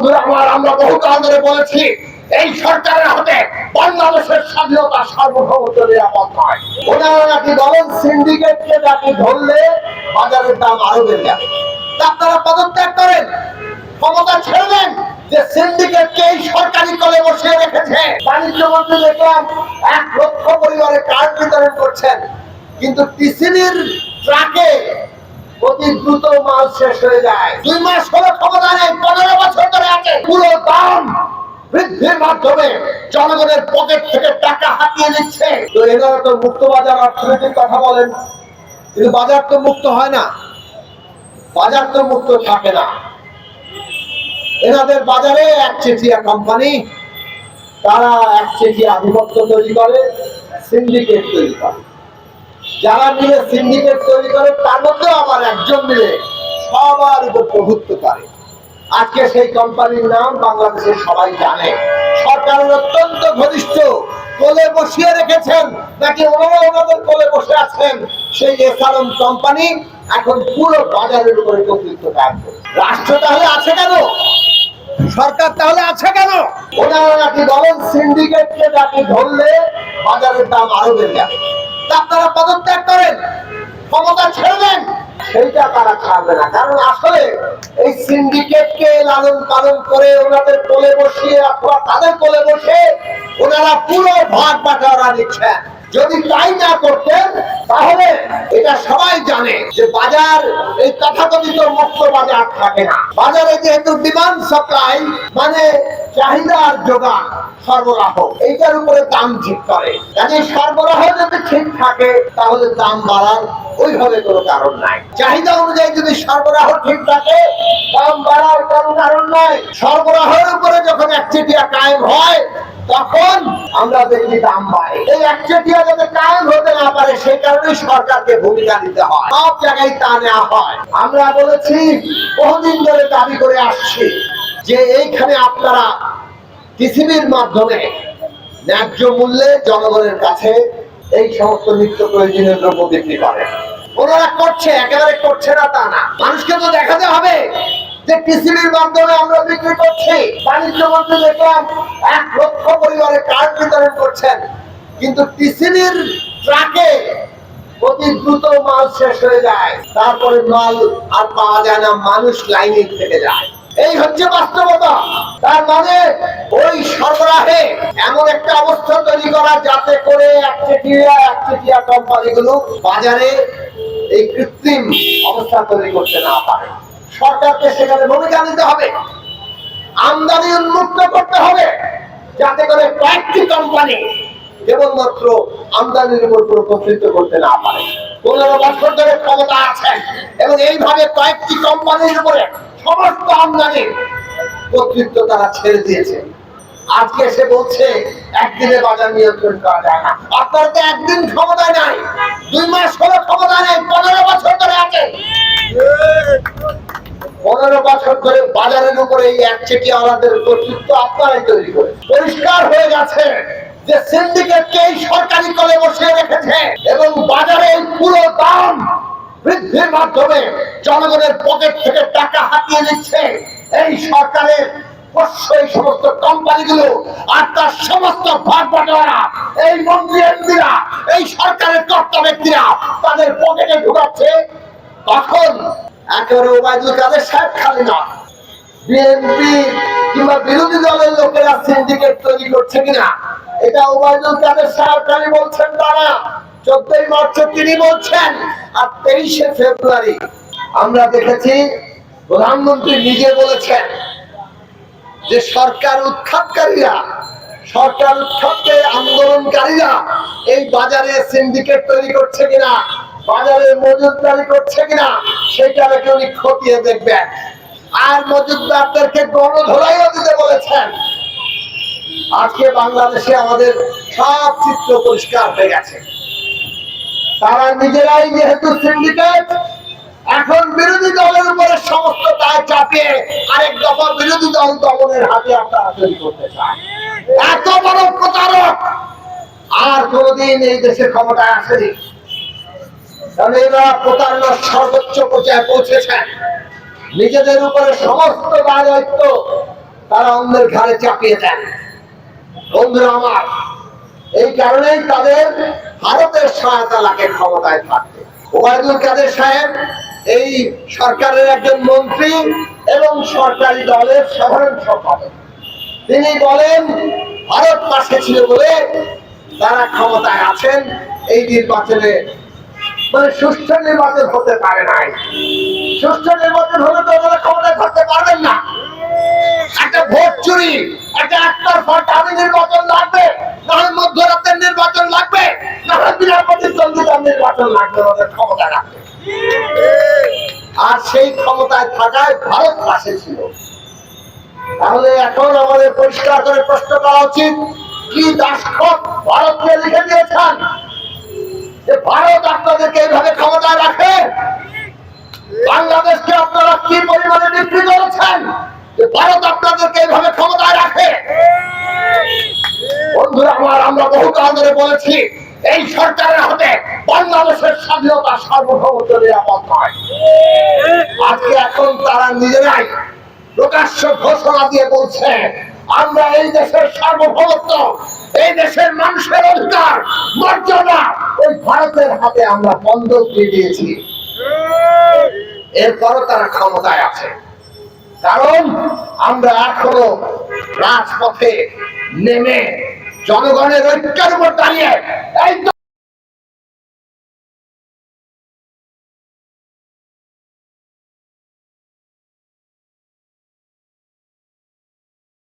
বন্ধুরা আমার, আমরা বহুকাল ধরে বলেছি এই সরকারের হাতে বাংলাদেশের স্বাধীনতা সার্বভৌমত্ব নিরাপদ নয়। ওনারা নাকি বলেন সিন্ডিকেটকে নাকি ধরলে বাজারের দাম আরো বেড়ে যাবে। আপনারা পদত্যাগ করেন, ক্ষমতা ছেড়ে দেন। যে সিন্ডিকেটকে এই সরকারি কলে বসিয়ে রেখেছে, বাণিজ্য মন্ত্রী দেখলাম 1 লক্ষ পরিবারে কার্ড বিতরণ করছেন, কিন্তু টিসিবির ট্রাকে অতি দ্রুত মাল শেষ হয়ে যায়। 2 মাস হলো ক্ষমতা নেই, 15 বছর ধরে আছে। পুরো দাম বৃদ্ধির মাধ্যমে জনগণের পকেট থেকে টাকা হাতিয়ে নিচ্ছে। তো এনারা তো মুক্ত বাজার অর্থনীতির কথা বলেন, কিন্তু বাজার তো মুক্ত হয় না, বাজার তো মুক্ত থাকে না। এনাদের বাজারে একচেটিয়া কোম্পানি, তারা একচেটিয়া আধিপত্য তৈরি করে, সিন্ডিকেট তৈরি করে। যারা মিলে সিন্ডিকেট তৈরি করে তার মধ্যে আবার একজন মিলে সবার উপর প্রভুত্ব করে। আজকে সেই কোম্পানির নাম বাংলাদেশের সবাই জানে। সরকারের অত্যন্ত ঘনিষ্ঠ, কোলে বসিয়ে রেখেছেন, নাকি ওনারা ওনাদের কোলে বসে আছেন। সেই এসারম কোম্পানি এখন পুরো বাজারের উপরে কর্তৃত্ব কাজ করে। রাষ্ট্র তাহলে আছে কেন? সরকার তাহলে আছে কেন? ওনারা নাকি বলেন সিন্ডিকেটকে নাকি ধরলে বাজারের দাম আরো বেড়ে যাবে। আপনারা পদত্যাগ করেন, ক্ষমতা ছেড়ে দেন। সেইটা তারা ছাড়বে না, কারণ আসলে এই সিন্ডিকেটকে লালন পালন করে ওনাদের কোলে বসিয়ে অথবা তাদের কোলে বসে ওনারা পুরো ভাগ বাটোয়ারা দিচ্ছেন। যদি তাই না করতেন তাহলে এটা সবাই জানে যে বাজার, এই তথাকথিত মুক্ত বাজার থাকে না। বাজারে যেহেতু ডিমান্ড সাপ্লাই, মানে চাহিদা আর যোগান, সরবরাহ, এইটার উপরে দাম ঠিক করে। কাজে সরবরাহ যদি ঠিক থাকে তাহলে দাম বাড়ার ওইভাবে কোনো কারণ নাই। চাহিদা অনুযায়ী যদি সরবরাহ ঠিক থাকে, দাম বাড়ার কোনো কারণ নাই। সরবরাহের উপরে যখন একচেটিয়া কায়েম হয় তখন আমরা দেখি দাম বাড়ে। এই একচেটিয়া যাতে কায়েম হতে না পারে সেই কারণে সরকারকে ভূমিকা নিতে হয়, সব জায়গায় তা নেওয়া হয়। আমরা বলেছি, বহুদিন ধরে দাবি করে আসছি যে এইখানে আপনারা টিসিবির মাধ্যমে ন্যায্য মূল্যে জনগণের কাছে এই সমস্ত নিত্য প্রয়োজনীয় দ্রব্য বিক্রি করে। ওনারা করছে, একেবারে করছে না তা না। মানুষকে তো দেখাতে হবে যে টিসিবির মাধ্যমে আমরা বিক্রি করছি। বাণিজ্য মন্ত্রী দেখলাম 1 লক্ষ পরিবারে কার্ড বিতরণ করছেন, কিন্তু টিসিবির ট্রাকে অতি দ্রুত মাল শেষ হয়ে যায়, তারপরে মাল আর পাওয়া যায় না, মানুষ লাইনে থেকে যায়। এই হচ্ছে বাস্তবতা। তার মানে ওই সরবরাহে এমন একটা অবস্থা তৈরি করা যাতে করে একচেটিয়া কোম্পানিগুলো বাজারে এই কৃত্রিম অবস্থা তৈরি করতে না পারে। সরকারকে সেখানে ভূমিকা নিতে হবে, আমদানি উন্মুক্ত করতে হবে, যাতে করে কয়েকটি কোম্পানি কেবলমাত্র আমদানির উপর কর্তৃত্ব করতে না পারে। 15 বছর ধরে ক্ষমতা আছেন এবং এইভাবে কয়েকটি কোম্পানির উপরে সমস্ত আমদানির কর্তৃত্ব তারা ছেড়ে দিয়েছে। আজকে সে বলছে একদিনে বাজার নিয়ন্ত্রণ করা যায় না। আপনারা তো একদিন ক্ষমতায় নাই, 2 মাস হলো ক্ষমতায় নেই, 15 বছর ধরে আছে। 15 বছর ধরে বাজারের উপরে এই একচেটিয়াওয়ালাদের কর্তৃত্ব আপনারাই তৈরি করে। পরিষ্কার হয়ে গেছে যে সিন্ডিকেটকে এই সরকারি কলে বসিয়ে রেখেছে এবং বাজারে পুরো দাম বৃদ্ধির মাধ্যমে জনগণের পকেট থেকে টাকা হাতিয়ে নিচ্ছে এই সরকারের এই সমস্ত কোম্পানিগুলো। আর তার সমস্ত ভাগ বাটোয়ারা এই মন্ত্রী এমপিরা, এই সরকারের কর্তা ব্যক্তিরা তাদের পকেটে ঢুকাচ্ছে। তখন একেবারে ওবায়দুল কাদের সাহেব খালি না, বিএনপি কিংবা বিরোধী দলের লোকেরা সিন্ডিকেট তৈরি করছে কিনা এটা ওবায়দুল কাদের সাহেব খালি বলছেন তা না, 14 মার্চে তিনি বলছেন। আর 23শে ফেব্রুয়ারি আমরা দেখেছি প্রধানমন্ত্রী নিজে বলেছেন যে সরকার উৎখাতকারীরা, সরকার উৎখাতকে আন্দোলনকারীরা এই বাজারে সিন্ডিকেট তৈরি করছে কিনা, বাজারে মজুতদারি করছে কিনা সেটা উনি খতিয়ে দেখবেন। আর মজুতদারদেরকে গণধোলাইও দিতে বলেছেন। আজকে বাংলাদেশে আমাদের সব চিত্র পরিষ্কার হয়ে গেছে। তারা নিজেরাই যেহেতু সিন্ডিকেট, এখন বিরোধী দলের উপরে সমস্ত দায় চাপিয়ে আরেক দফা বিরোধী দল দমনের হাতে আপনারা তৈরি করতে চায়। এত বড় প্রতারক আর কোনদিন এই দেশে ক্ষমতায় আসেনি। কারণ এরা প্রতারণার সর্বোচ্চ পর্যায়ে পৌঁছেছেন। নিজেদের উপরে সমস্ত দায় দায়িত্ব তারা অন্যের ঘাড়ে চাপিয়ে দেন। বন্ধুরা আমার, এই কারণেই তাদের ভারতের সহায়তা লাগে ক্ষমতায় থাকতে। ওবায়দুল কাদের সাহেব এই সরকারের একজন মন্ত্রী এবং সরকারি দলের সাধারণ সম্পাদক। তিনি বলেন ভারত পাশে ছিল বলে তারা ক্ষমতায় আছেন। এই নির্বাচনে মানে সুষ্ঠু নির্বাচন হতে পারে নাই। সুষ্ঠু নির্বাচন হলে তো তারা ক্ষমতায় থাকতে পারবেন না। একটা ভোট চুরি, একটা একতরফা দাবি নির্বাচন লাগবে, নাহলে মধ্যরাতের নির্বাচন লাগবে, নাহলে বিনা প্রতিদ্বন্দ্বিতার নির্বাচন লাগবে ওদের ক্ষমতা রাখবে। আর সেই ক্ষমতায় থাকায় ভারত পাশে ছিল। তাহলে এখন আমাদের পরিষ্কার করে প্রশ্ন করা উচিত, কি দাসখত ভারতকে লিখে দিয়েছেন যে ভারত আপনাদেরকে এইভাবে ক্ষমতায় রাখে? বাংলাদেশকে আপনারা কি পরিমাণে বিক্রি করেছেন যে ভারত আপনাদেরকে এইভাবে ক্ষমতায় রাখে? বন্ধুরা আমার, আমরা বহুকাল ধরে বলেছি এই সরকারের হাতে বাংলাদেশের স্বাধীনতা সার্বভৌমত্ব নিরাপদ নয়। আজকে এখন তারা নিজেরাই প্রকাশ্য ঘোষণা দিয়ে বলছে আমরা এই দেশের সার্বভৌমত্ব, এই দেশের মানুষের অধিকার মর্যাদা ওই ভারতের হাতে আমরা বন্ধক দিয়ে দিয়েছি। এরপরও তারা ক্ষমতায় আছে, কারণ আমরা এখনো রাজপথে নেমে জনগণের ঐক্যের উপর দাঁড়িয়ে